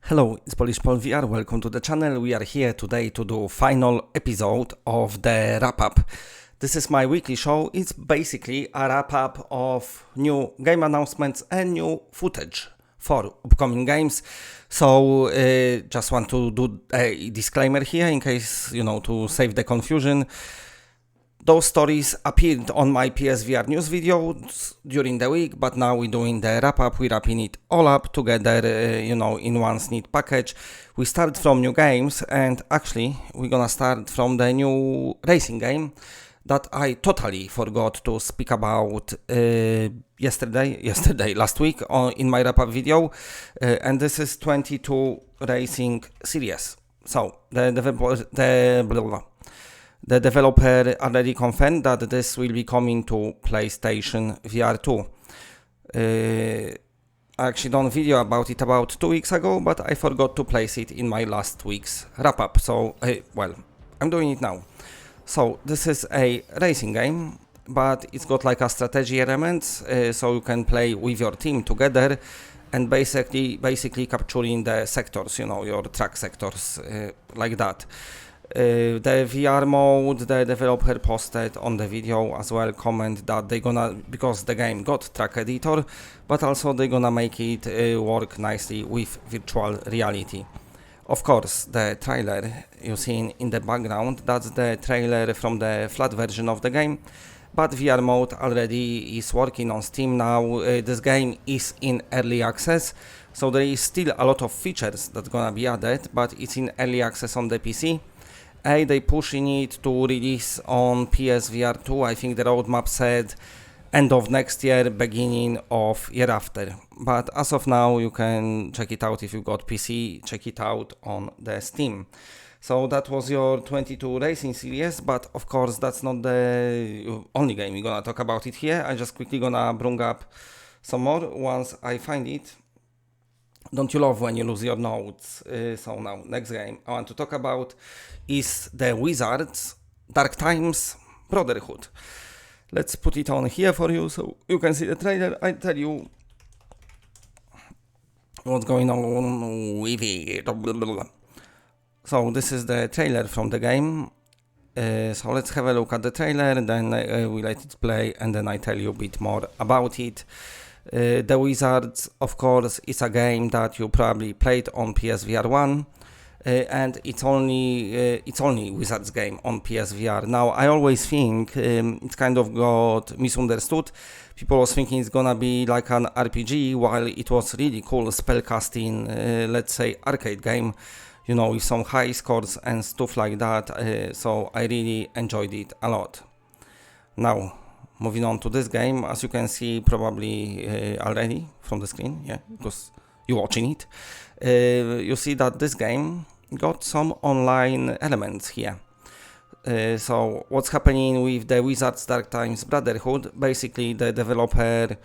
Hello, it's Polish Paul VR. Welcome to the channel. We are here today to do final episode of the wrap-up. This is my weekly show. It's basically a wrap-up of new game announcements and new footage for upcoming games. So just want to do a disclaimer here in case, to save the confusion. Those stories appeared on my PSVR news videos during the week, but now we're doing the wrap-up. We're wrapping it all up together, in one neat package. We start from new games, and actually, we're gonna start from the new racing game that I totally forgot to speak about last week in my wrap-up video, and this is 22 Racing Series. So, the developer already confirmed that this will be coming to PlayStation VR2. I actually done a video about it about 2 weeks ago, but I forgot to place it in my last week's wrap-up. So, I'm doing it now. So, this is a racing game, but it's got like a strategy elements, so you can play with your team together and basically capturing the sectors, your track sectors, like that. The VR mode, the developer posted on the video as well comment that they gonna, because the game got track editor, but also they gonna make it work nicely with virtual reality. Of course, the trailer you see in the background, that's the trailer from the flat version of the game, but VR mode already is working on Steam now. This game is in early access, so there is still a lot of features that gonna be added, but it's in early access on the PC. They pushing it to release on PSVR 2. I think the roadmap said end of next year, beginning of year after. But as of now, you can check it out if you got PC. Check it out on the Steam. So that was your 22 Racing Series, but of course that's not the only game we're gonna talk about it here. I just quickly gonna bring up some more once I find it. Don't you love when you lose your notes? So now, next game I want to talk about is the Wizards Dark Times Brotherhood. Let's put it on here for you so you can see the trailer. I tell you what's going on with it. So this is the trailer from the game. So let's have a look at the trailer, and then we let it play, and then I tell you a bit more about it. The Wizards, of course, is a game that you probably played on PSVR 1, and it's only Wizards game on PSVR. Now, I always think it's kind of got misunderstood. People was thinking it's gonna be like an RPG, while it was really cool spellcasting, let's say arcade game, with some high scores and stuff like that. So I really enjoyed it a lot. Now, moving on to this game, as you can see probably already from the screen, because you're watching it, you see that this game got some online elements here. So what's happening with the Wizards Dark Times Brotherhood? Basically, the developer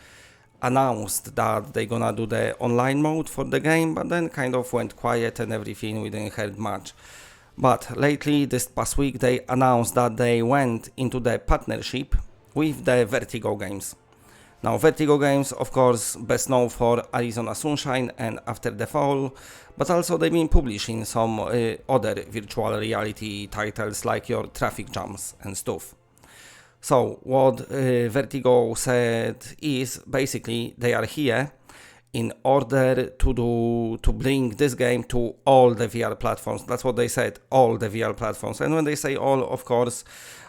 announced that they're gonna do the online mode for the game, but then kind of went quiet and everything, we didn't hear much. But lately, this past week, they announced that they went into the partnership with the Vertigo games. Now, Vertigo games, of course, best known for Arizona Sunshine and After the Fall, but also they've been publishing some other virtual reality titles like your traffic jams and stuff. So, what Vertigo said is basically they are here in order to bring this game to all the VR platforms. That's what they said, all the VR platforms. And when they say all, of course,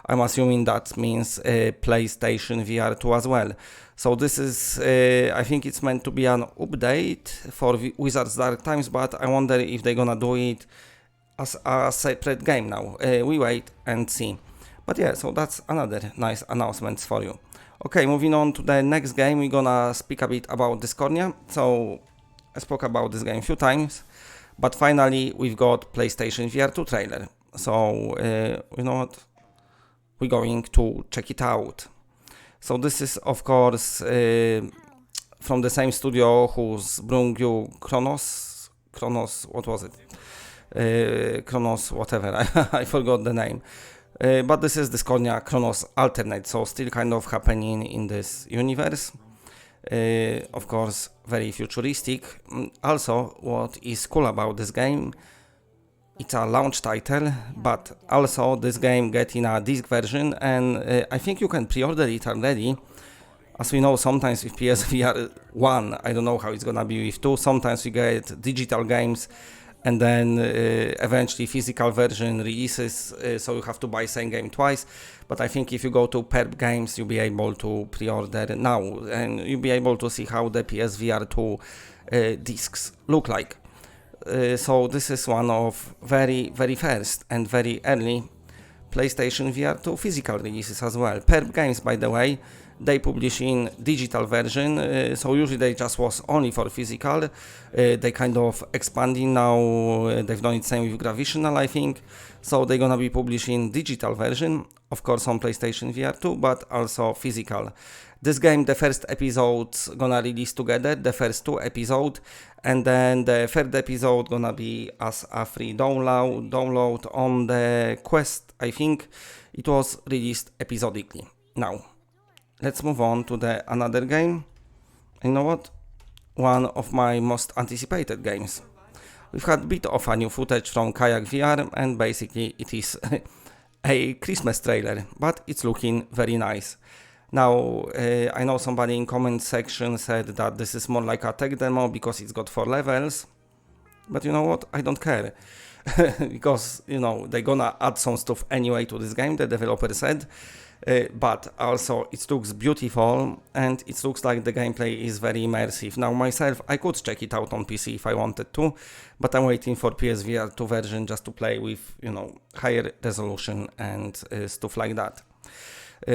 I'm assuming that means PlayStation VR2 as well. So this is, I think it's meant to be an update for Wizards Dark Times, but I wonder if they're gonna do it as a separate game now. We wait and see. But yeah, so that's another nice announcement for you. Okay, moving on to the next game, we're gonna speak a bit about Dyschronia. So I spoke about this game a few times, but finally we've got PlayStation VR2 trailer. So you know what? We're going to check it out. So this is, of course, from the same studio who's brought you Chronos, what was it? Chronos, whatever, I forgot the name. But this is Dyschronia Chronos Alternate, so still kind of happening in this universe. Of course, very futuristic. Also, what is cool about this game, it's a launch title, but also this game getting a disc version, and I think you can pre-order it already. As we know, sometimes with PSVR 1, I don't know how it's gonna be with 2, sometimes you get digital games and then eventually physical version releases, so you have to buy same game twice. But I think if you go to Perp Games, you'll be able to pre-order now, and you'll be able to see how the PSVR 2 discs look like. So this is one of very first and very early PlayStation VR 2 physical releases as well. Perp Games, by the way, they publish in digital version, so usually they just was only for physical. They kind of expanding now, they've done it same with Gravitional, I think, so they're gonna be publishing digital version, of course on PlayStation VR 2, but also physical. This game, the first episode's gonna release together, the first 2 episodes, and then the third episode gonna be as a free download on the Quest. I think it was released episodically. Now, let's move on to the another game. You know what? One of my most anticipated games. We've had a bit of a new footage from Kayak VR, and basically it is a Christmas trailer, but it's looking very nice. Now, I know somebody in comment section said that this is more like a tech demo because it's got 4 levels, but you know what? I don't care. Because, you know, they're gonna add some stuff anyway to this game, the developer said. But also it looks beautiful and it looks like the gameplay is very immersive. Now myself, I could check it out on PC if I wanted to, but I'm waiting for PSVR 2 version just to play with, you know, higher resolution and stuff like that.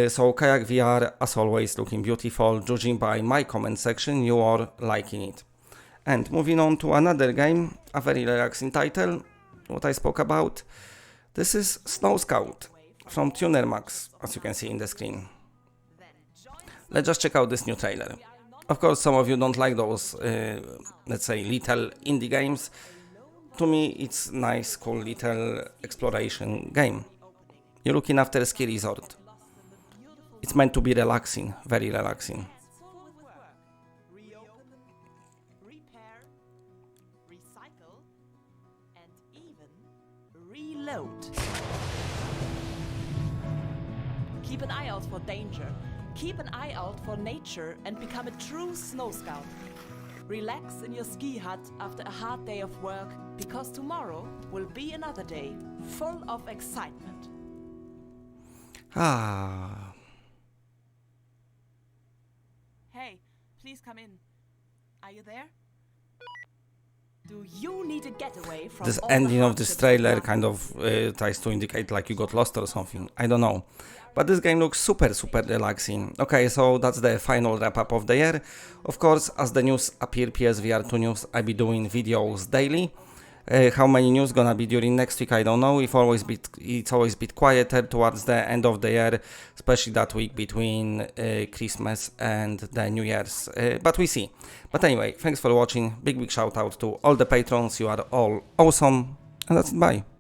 So Kayak VR, as always, looking beautiful. Judging by my comment section, you are liking it. And moving on to another game, a very relaxing title, what I spoke about. This is Snow Scout from Tuner Max, as you can see in the screen. Let's just check out this new trailer. Of course, some of you don't like those, let's say, little indie games. To me, it's nice, cool little exploration game. You're looking after a ski resort. It's meant to be relaxing, very relaxing. Keep an eye out for danger, keep an eye out for nature, and become a true snow scout. Relax in your ski hut after a hard day of work, because tomorrow will be another day, full of excitement. Hey, please come in. Are you there? Do you need a getaway from this all ending the of this hardships trailer of kind of tries to indicate like you got lost or something. I don't know. But this game looks super relaxing. Okay, so that's the final wrap up of the year. Of course, as the news appear, PSVR 2 news, I'll be doing videos daily. How many news gonna be during next week, I don't know. It's always a bit quieter towards the end of the year, especially that week between Christmas and the New Year's. But we see. But anyway, thanks for watching. Big shout out to all the patrons. You are all awesome. And that's it. Bye.